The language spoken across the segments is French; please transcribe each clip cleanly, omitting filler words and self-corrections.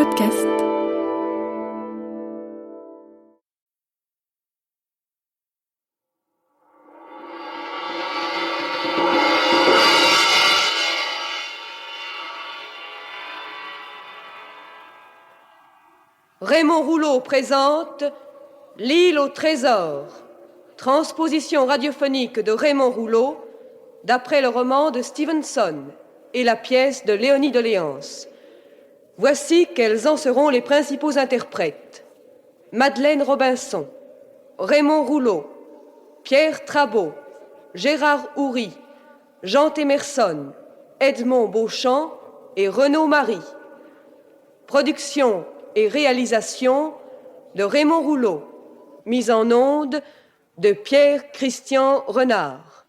podcast. Raymond Rouleau présente L'île au trésor, transposition radiophonique de Raymond Rouleau d'après le roman de Stevenson et la pièce de Léonie de Léance. Voici quels en seront les principaux interprètes. Madeleine Robinson, Raymond Rouleau, Pierre Trabeau, Gérard Houry, Jean Temerson, Edmond Beauchamp et Renaud Marie. Production et réalisation de Raymond Rouleau. Mise en onde de Pierre-Christian Renard.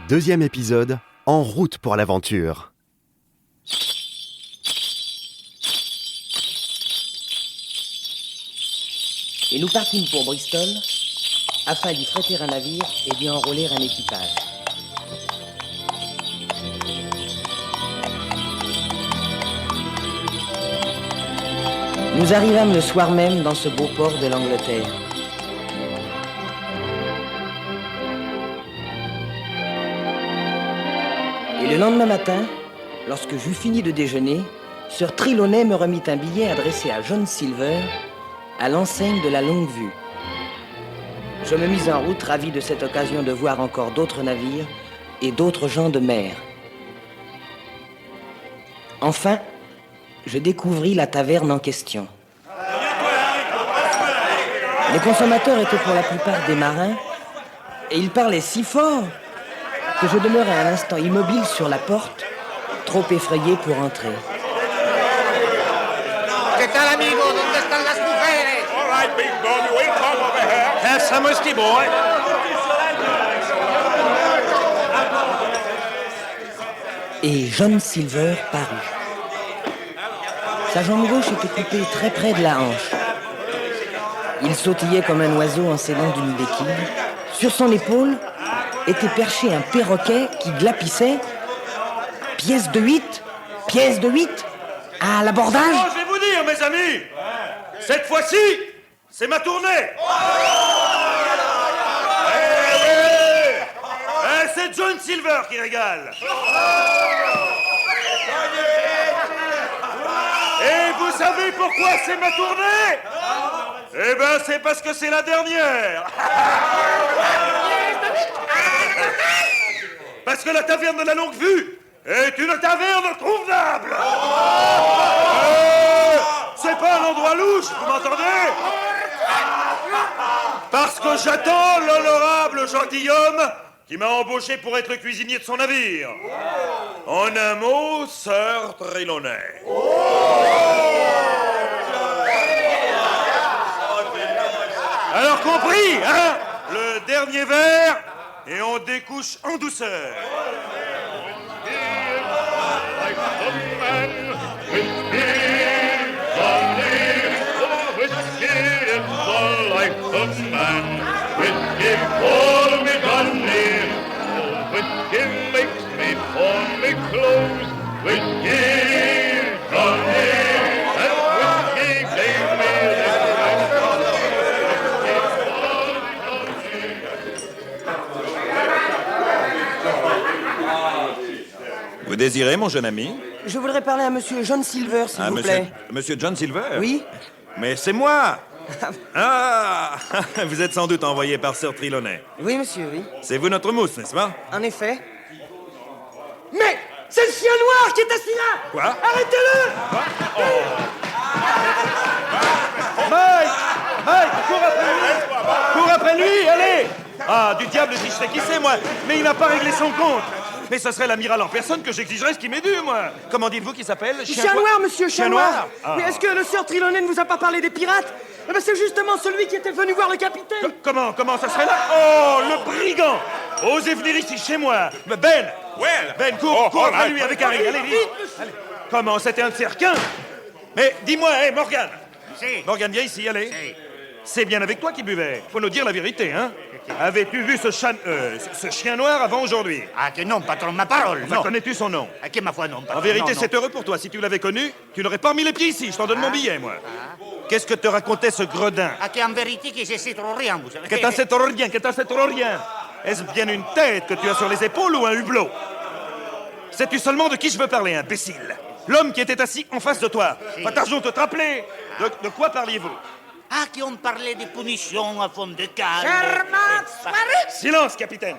Deuxième épisode, en route pour l'aventure. Et nous partîmes pour Bristol afin d'y fréter un navire et d'y enrôler un équipage. Nous arrivâmes le soir même dans ce beau port de l'Angleterre. Et le lendemain matin, lorsque j'eus fini de déjeuner, Sir Trelawney me remit un billet adressé à John Silver, à l'enseigne de la Longue Vue. Je me mis en route, ravi de cette occasion de voir encore d'autres navires et d'autres gens de mer. Enfin, je découvris la taverne en question. Les consommateurs étaient pour la plupart des marins, et ils parlaient si fort que je demeurai un instant immobile sur la porte, trop effrayé pour entrer. ¿Qué tal, amigo? ¿Dónde están las mujeres? All right, Bingo, you ain't come over here. Have some whiskey, boy. Et John Silver parut. Sa jambe gauche était coupée très près de la hanche. Il sautillait comme un oiseau en s'aidant d'une béquille. Sur son épaule était perché un perroquet qui glapissait. Pièce de 8, pièce de 8, à l'abordage. Oh, je vais vous dire, mes amis, cette fois-ci, c'est ma tournée. C'est John Silver qui régale. Et vous savez pourquoi c'est ma tournée? Eh ben, c'est parce que c'est la dernière. Parce que la taverne de la Longue Vue est une taverne convenable. C'est pas un endroit louche, vous m'entendez? Parce que j'attends l'honorable gentilhomme qui m'a embauché pour être cuisinier de son navire. En un mot, Sir Trelawney. Alors compris, hein? Le dernier verre, et on découche en douceur. Vous désirez, mon jeune ami? Je voudrais parler à monsieur John Silver, s'il vous plaît. Monsieur John Silver? Oui? Mais c'est moi! Ah! Vous êtes sans doute envoyé par Sir Trelawney. Oui, monsieur, oui. C'est vous notre mousse, n'est-ce pas? En effet. Mais c'est le chien noir qui est assis là! Quoi? Arrêtez-le! Mike, cours après lui! Cours après lui, allez! Ah, du diable si je sais qui c'est, moi! Mais il n'a pas réglé son compte! Mais ce serait l'amiral en personne que j'exigerais ce qui m'est dû, moi! Comment dites-vous qu'il s'appelle? Chien noir, monsieur, chien noir! Ah. Mais est-ce que le Sir Trelawney ne vous a pas parlé des pirates? Eh ben, c'est justement celui qui était venu voir le capitaine! Comment ça serait là? Oh, le brigand! Osez venir ici, chez moi! Ben! Ben, cours après lui avec Harry, allez, vite! Allez. Comment, c'était un de ces requins? Mais dis-moi, Morgane! Si. Morgane, viens ici, allez. Si. C'est bien avec toi qu'il buvait. Faut nous dire la vérité, hein. Avais-tu vu ce chien noir avant aujourd'hui? Ah, que non, patron, ma parole, Enfin, non. connais-tu son nom? Ah, que ma foi, non, patron. En vérité, non, c'est heureux pour toi. Si tu l'avais connu, tu n'aurais pas remis les pieds ici. Je t'en donne mon billet, moi. Qu'est-ce que te racontait ce gredin? Ah, qu'en vérité, que je sais trop rien, vous savez. Que t'as trop rien, que t'as trop rien. Est-ce bien une tête que tu as sur les épaules ou un hublot? Sais-tu seulement de qui je veux parler, imbécile? L'homme qui était assis en face de toi. Pas d'argent de te rappeler. De quoi parliez-vous? Ah, qu'on parlait de punition à fond de calme. Silence, capitaine.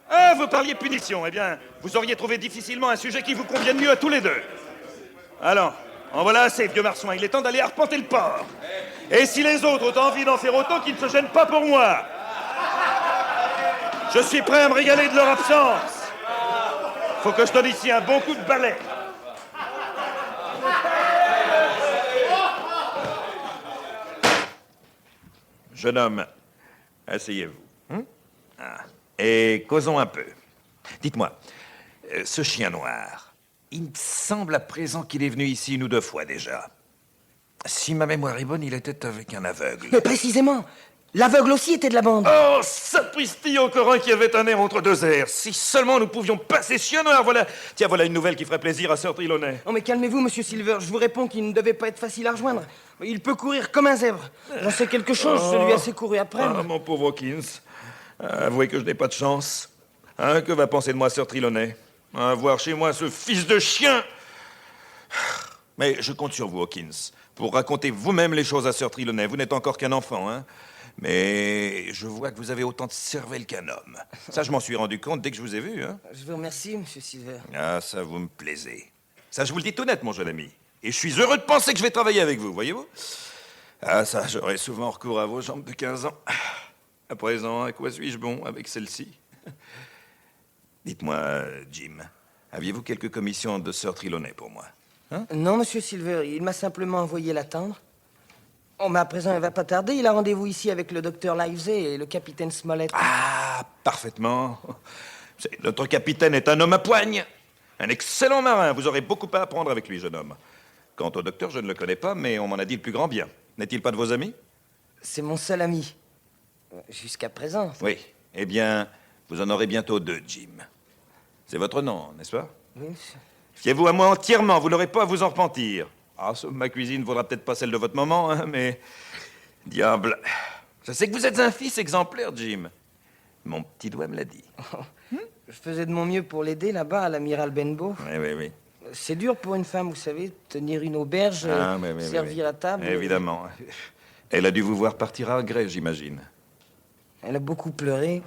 Ah, vous parliez punition. Eh bien, vous auriez trouvé difficilement un sujet qui vous convienne mieux à tous les deux. Allons, en voilà assez, vieux marsouin. Il est temps d'aller arpenter le port. Et si les autres ont envie d'en faire autant, qu'ils ne se gênent pas pour moi. Je suis prêt à me régaler de leur absence. Faut que je donne ici un bon coup de balai. Jeune homme, asseyez-vous. Et causons un peu. Dites-moi, ce chien noir, il me semble à présent qu'il est venu ici 1 ou 2 fois déjà. Si ma mémoire est bonne, il était avec un aveugle. Mais précisément, l'aveugle aussi était de la bande. Oh, sapristi encore un qui avait un air entre 2 airs. Si seulement nous pouvions passer ce chien noir, voilà. Tiens, voilà une nouvelle qui ferait plaisir à Sir Trelawney. Oh mais calmez-vous, monsieur Silver, je vous réponds qu'il ne devait pas être facile à rejoindre. Il peut courir comme un zèbre. J'en sais quelque chose, je lui ai assez couru après. Ah, mon pauvre Hawkins. Avouez que je n'ai pas de chance. Hein, que va penser de moi Sir Trelawney? Voir chez moi ce fils de chien. Mais je compte sur vous, Hawkins, pour raconter vous-même les choses à Sir Trelawney. Vous n'êtes encore qu'un enfant, hein. Mais je vois que vous avez autant de cervelle qu'un homme. Ça, je m'en suis rendu compte dès que je vous ai vu, hein. Je vous remercie, monsieur Silver. Ah, ça, vous me plaisez. Ça, je vous le dis tout net, mon jeune ami. Et je suis heureux de penser que je vais travailler avec vous, voyez-vous? Ah, ça, j'aurais souvent recours à vos jambes de 15 ans. À présent, à quoi suis-je bon avec celle-ci? Dites-moi, Jim, aviez-vous quelques commissions de Sir Trelawney pour moi? Non, monsieur Silver, il m'a simplement envoyé l'attendre. Oh, mais à présent, il va pas tarder. Il a rendez-vous ici avec le docteur Livesey et le capitaine Smollett. Ah, parfaitement. Notre capitaine est un homme à poigne. Un excellent marin. Vous aurez beaucoup à apprendre avec lui, jeune homme. Quant au docteur, je ne le connais pas, mais on m'en a dit le plus grand bien. N'est-il pas de vos amis? C'est mon seul ami. Jusqu'à présent. Oui. Eh bien, vous en aurez bientôt 2, Jim. C'est votre nom, n'est-ce pas? Oui, monsieur. Fiez-vous à moi entièrement, vous n'aurez pas à vous en repentir. Ah, ma cuisine ne vaudra peut-être pas celle de votre maman, hein, mais... Diable. Je sais que vous êtes un fils exemplaire, Jim. Mon petit doigt me l'a dit. Je faisais de mon mieux pour l'aider là-bas à l'amiral Benbow. Oui. C'est dur pour une femme, vous savez, tenir une auberge, Oui. servir à table. Évidemment. Elle a dû vous voir partir à regret, j'imagine. Elle a beaucoup pleuré.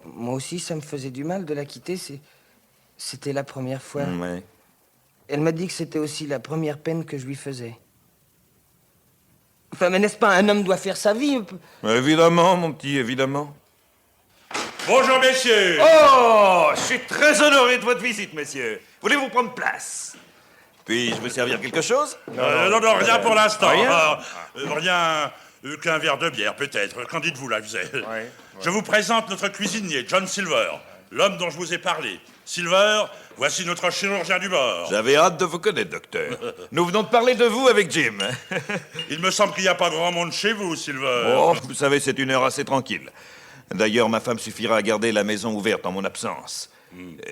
Moi aussi, ça me faisait du mal de la quitter. C'était la première fois. Oui. Elle m'a dit que c'était aussi la première peine que je lui faisais. Enfin, mais n'est-ce pas, un homme doit faire sa vie. Évidemment, mon petit, évidemment. Bonjour, messieurs. Oh, je suis très honoré de votre visite, messieurs. Voulez-vous prendre place? Puis-je vous servir quelque chose? Non, rien pour l'instant. Rien Rien qu'un verre de bière, peut-être. Qu'en dites-vous, là, vous êtes Je vous présente notre cuisinier, John Silver, l'homme dont je vous ai parlé. Silver, voici notre chirurgien du bord. J'avais hâte de vous connaître, docteur. Nous venons de parler de vous avec Jim. Il me semble qu'il n'y a pas grand monde chez vous, Silver. Oh, vous savez, c'est une heure assez tranquille. D'ailleurs, ma femme suffira à garder la maison ouverte en mon absence.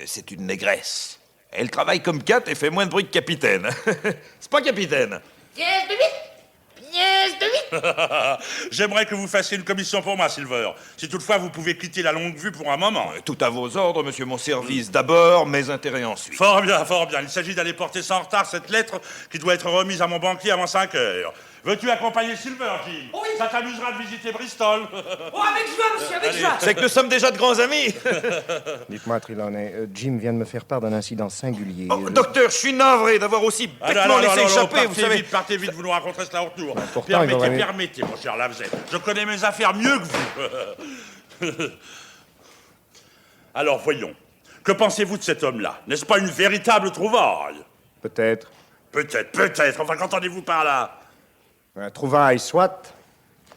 C'est une négresse. Elle travaille comme Cat et fait moins de bruit que capitaine. C'est pas capitaine. Pièce de 8. Pièce de 8. J'aimerais que vous fassiez une commission pour moi, Silver. Si toutefois vous pouvez quitter la longue vue pour un moment. Tout à vos ordres, monsieur, mon service d'abord, mes intérêts ensuite. Fort bien. Il s'agit d'aller porter sans retard cette lettre qui doit être remise à mon banquier avant 5 heures. Veux-tu accompagner Silver, Jim? Oui. Ça t'amusera de visiter Bristol. Oh, avec joie, monsieur, avec joie. C'est que nous sommes déjà de grands amis. Dites-moi, Trelawney, Jim vient de me faire part d'un incident singulier. Oh, docteur, je suis navré d'avoir aussi bêtement laissé échapper, vous savez. Partez vite, vous nous raconterez cela au retour. pourtant, il va Permettez, mon cher Livesey. Je connais mes affaires mieux que vous. Alors, voyons. Que pensez-vous de cet homme-là? N'est-ce pas une véritable trouvaille? Peut-être. Peut-être. Enfin, qu'entendez-vous par là? Un trouvaille, soit.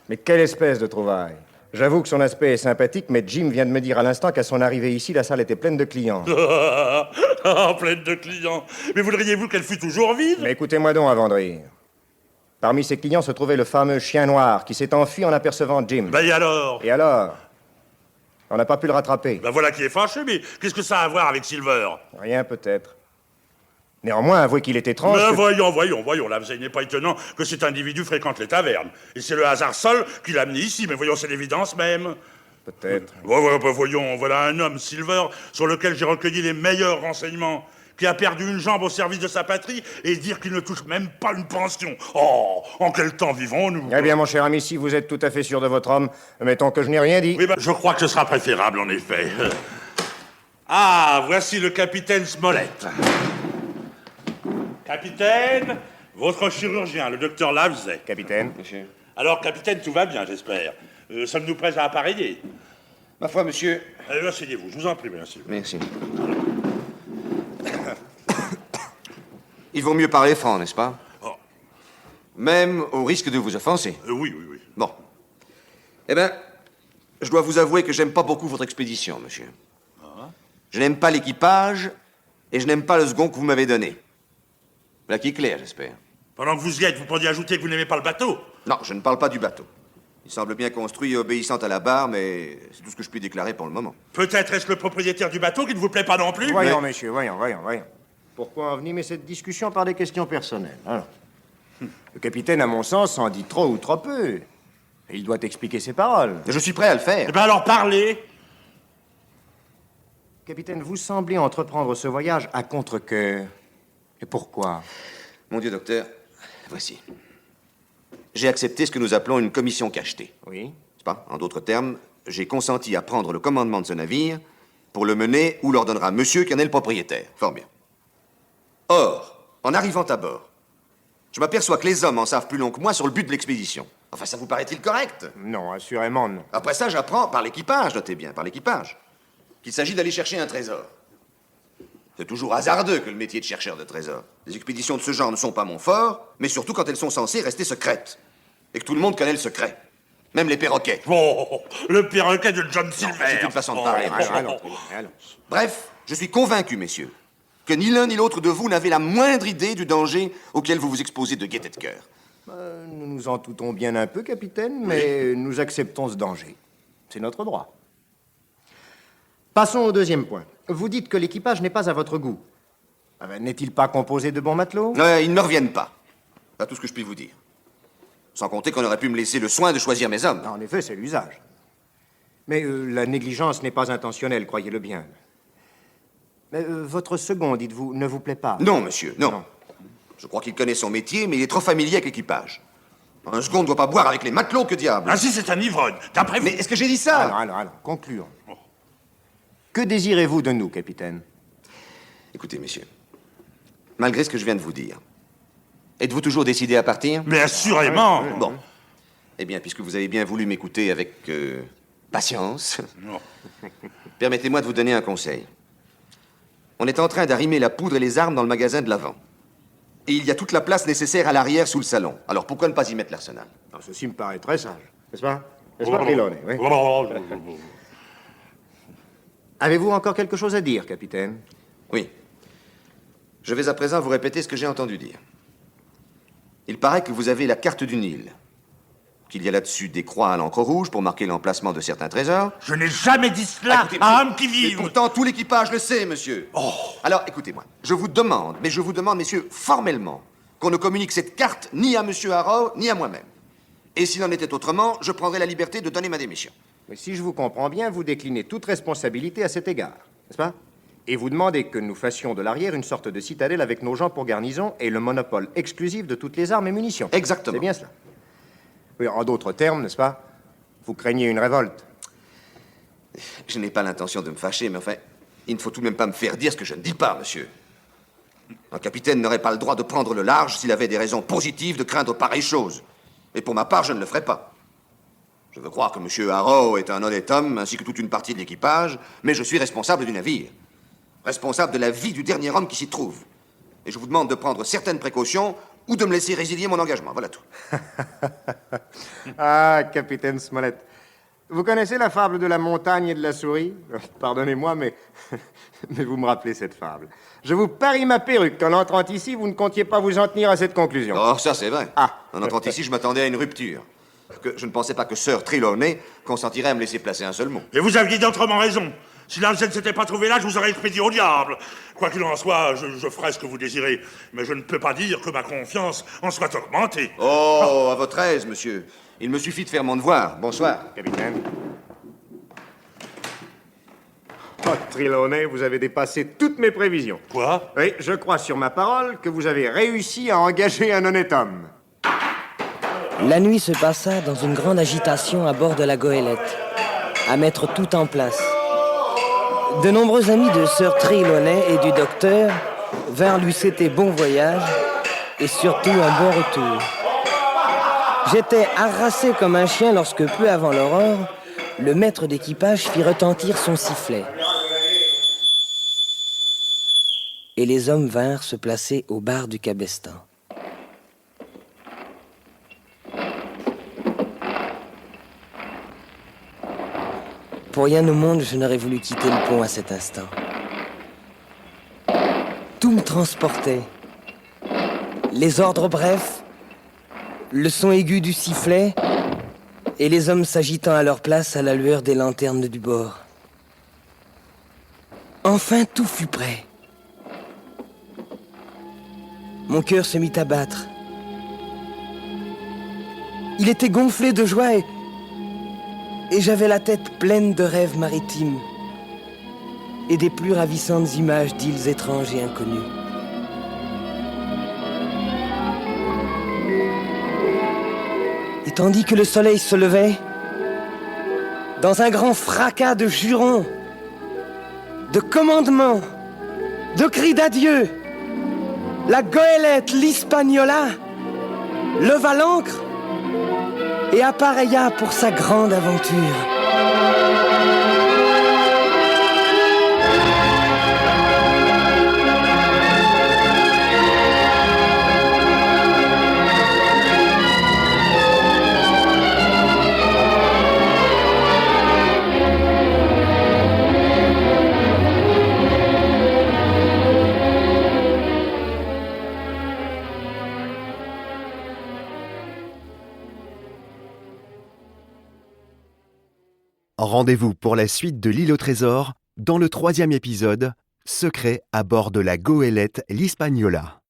Mais quelle espèce de trouvaille? J'avoue que son aspect est sympathique, mais Jim vient de me dire à l'instant qu'à son arrivée ici, la salle était pleine de clients. Pleine de clients. Mais voudriez-vous qu'elle fût toujours vide? Mais écoutez-moi donc avant de rire. Parmi ses clients se trouvait le fameux chien noir qui s'est enfui en apercevant Jim. Ben et alors? Et alors? On n'a pas pu le rattraper. Ben voilà qui est fâché, mais qu'est-ce que ça a à voir avec Silver? Rien peut-être. Néanmoins, avouez qu'il est étrange. Mais que- voyons, là, il n'est pas étonnant que cet individu fréquente les tavernes. Et c'est le hasard seul qui l'a amené ici, mais voyons, c'est l'évidence même. Peut-être. Voyons, voilà un homme, Silver, sur lequel j'ai recueilli les meilleurs renseignements, qui a perdu une jambe au service de sa patrie et dire qu'il ne touche même pas une pension. Oh, en quel temps vivons-nous? Eh bien, mon cher ami, si vous êtes tout à fait sûr de votre homme, mettons que je n'ai rien dit. Oui, ben, je crois que ce sera préférable, en effet. Ah, voici le capitaine Smollett. Capitaine, votre chirurgien, le docteur Livesey. Capitaine. Monsieur. Alors, capitaine, tout va bien, j'espère. Sommes-nous prêts à appareiller? Ma foi, monsieur. Asseyez-vous, je vous en prie, merci. Merci. Il vaut mieux parler franc, n'est-ce pas? Oh. Même au risque de vous offenser. Oui. Bon. Eh bien, je dois vous avouer que j'aime pas beaucoup votre expédition, monsieur. Je n'aime pas l'équipage et je n'aime pas le second que vous m'avez donné. Voilà qui est clair, j'espère. Pendant que vous y êtes, vous pourriez ajouter que vous n'aimez pas le bateau? Non, je ne parle pas du bateau. Il semble bien construit et obéissant à la barre, mais c'est tout ce que je puis déclarer pour le moment. Peut-être est-ce le propriétaire du bateau qui ne vous plaît pas non plus? Voyons, messieurs, voyons. Pourquoi envenimer cette discussion par des questions personnelles? Alors, le capitaine, à mon sens, en dit trop ou trop peu. Et il doit expliquer ses paroles. Je suis prêt à le faire. Eh bien alors parlez! Capitaine, vous semblez entreprendre ce voyage à contre-cœur. Et pourquoi? Mon Dieu, docteur, voici. J'ai accepté ce que nous appelons une commission cachetée. Oui. N'est-ce pas? En d'autres termes, j'ai consenti à prendre le commandement de ce navire pour le mener où l'ordonnera monsieur qui en est le propriétaire. Fort bien. Or, en arrivant à bord, je m'aperçois que les hommes en savent plus long que moi sur le but de l'expédition. Enfin, ça vous paraît-il correct? Non, assurément non. Après ça, j'apprends par l'équipage, notez bien, par l'équipage, qu'il s'agit d'aller chercher un trésor. C'est toujours hasardeux que le métier de chercheur de trésors. Les expéditions de ce genre ne sont pas mon fort, mais surtout quand elles sont censées rester secrètes. Et que tout le monde connaît le secret. Même les perroquets. Oh, le perroquet de John Silver! C'est une façon de parler. Allons. Bref, je suis convaincu, messieurs, que ni l'un ni l'autre de vous n'avez la moindre idée du danger auquel vous vous exposez de gaieté de cœur. Nous nous en doutons bien un peu, capitaine, mais nous acceptons ce danger. C'est notre droit. Passons au deuxième point. Vous dites que l'équipage n'est pas à votre goût. Ah ben, n'est-il pas composé de bons matelots? Ils ne me reviennent pas. Pas tout ce que je puis vous dire. Sans compter qu'on aurait pu me laisser le soin de choisir mes hommes. En effet, c'est l'usage. Mais la négligence n'est pas intentionnelle, croyez-le bien. Mais votre second, dites-vous, ne vous plaît pas? Non, monsieur, non. Je crois qu'il connaît son métier, mais il est trop familier avec l'équipage. Un second ne doit pas boire avec les matelots, que diable. Ainsi, c'est un ivrogne, d'après vous. Mais est-ce que j'ai dit ça? Alors, concluons. Que désirez-vous de nous, capitaine? Écoutez, messieurs, malgré ce que je viens de vous dire, êtes-vous toujours décidé à partir? Mais assurément! Bon. Eh bien, puisque vous avez bien voulu m'écouter avec patience, permettez-moi de vous donner un conseil. On est en train d'arrimer la poudre et les armes dans le magasin de l'avant. Et il y a toute la place nécessaire à l'arrière sous le salon. Alors pourquoi ne pas y mettre l'arsenal? Ceci me paraît très sage, n'est-ce pas? N'est-ce pas, Trelawney? Oui. Avez-vous encore quelque chose à dire, capitaine? Oui. Je vais à présent vous répéter ce que j'ai entendu dire. Il paraît que vous avez la carte du Nil. Qu'il y a là-dessus des croix à l'encre rouge pour marquer l'emplacement de certains trésors. Je n'ai jamais dit cela Écoutez, à un homme qui Et vive! pourtant, tout l'équipage le sait, monsieur. Alors, écoutez-moi. Je vous demande, messieurs, formellement, qu'on ne communique cette carte ni à monsieur Harrow, ni à moi-même. Et s'il en était autrement, je prendrais la liberté de donner ma démission. Mais si je vous comprends bien, vous déclinez toute responsabilité à cet égard, n'est-ce pas? Et vous demandez que nous fassions de l'arrière une sorte de citadelle avec nos gens pour garnison et le monopole exclusif de toutes les armes et munitions. Exactement. C'est bien cela. Oui, en d'autres termes, n'est-ce pas? Vous craignez une révolte. Je n'ai pas l'intention de me fâcher, mais enfin, il ne faut tout de même pas me faire dire ce que je ne dis pas, monsieur. Un capitaine n'aurait pas le droit de prendre le large s'il avait des raisons positives de craindre pareille chose. Et pour ma part, je ne le ferai pas. Je veux croire que monsieur Harrow est un honnête homme, ainsi que toute une partie de l'équipage, mais je suis responsable du navire. Responsable de la vie du dernier homme qui s'y trouve. Et je vous demande de prendre certaines précautions ou de me laisser résilier mon engagement. Voilà tout. Ah, capitaine Smollett. Vous connaissez la fable de la montagne et de la souris? Pardonnez-moi, mais... mais vous me rappelez cette fable. Je vous parie ma perruque qu'en entrant ici, vous ne comptiez pas vous en tenir à cette conclusion. Oh, ça c'est vrai. Ah. En entrant ici, je m'attendais à une rupture. Que je ne pensais pas que Sir Trelawney consentirait à me laisser placer un seul mot. Et vous aviez d'autrement raison. Si l'Alger ne s'était pas trouvé là, je vous aurais expédié au diable. Quoi qu'il en soit, je ferai ce que vous désirez. Mais je ne peux pas dire que ma confiance en soit augmentée. Oh, à votre aise, monsieur. Il me suffit de faire mon devoir. Bonsoir. Capitaine. Oh, Trelawney, vous avez dépassé toutes mes prévisions. Quoi? Oui, je crois sur ma parole que vous avez réussi à engager un honnête homme. La nuit se passa dans une grande agitation à bord de la goélette, à mettre tout en place. De nombreux amis de Sir Trelawney et du docteur vinrent lui souhaiter bon voyage et surtout un bon retour. J'étais harassé comme un chien lorsque, peu avant l'aurore, le maître d'équipage fit retentir son sifflet. Et les hommes vinrent se placer au bar du cabestan. Pour rien au monde, je n'aurais voulu quitter le pont à cet instant. Tout me transportait. Les ordres brefs, le son aigu du sifflet et les hommes s'agitant à leur place à la lueur des lanternes du bord. Enfin, tout fut prêt. Mon cœur se mit à battre. Il était gonflé de joie et j'avais la tête pleine de rêves maritimes et des plus ravissantes images d'îles étranges et inconnues. Et tandis que le soleil se levait, dans un grand fracas de jurons, de commandements, de cris d'adieu, la goélette, l'Hispaniola, leva l'ancre et appareilla pour sa grande aventure. Rendez-vous pour la suite de l'île au trésor dans le 3e épisode, Secret à bord de la goélette l'Hispaniola.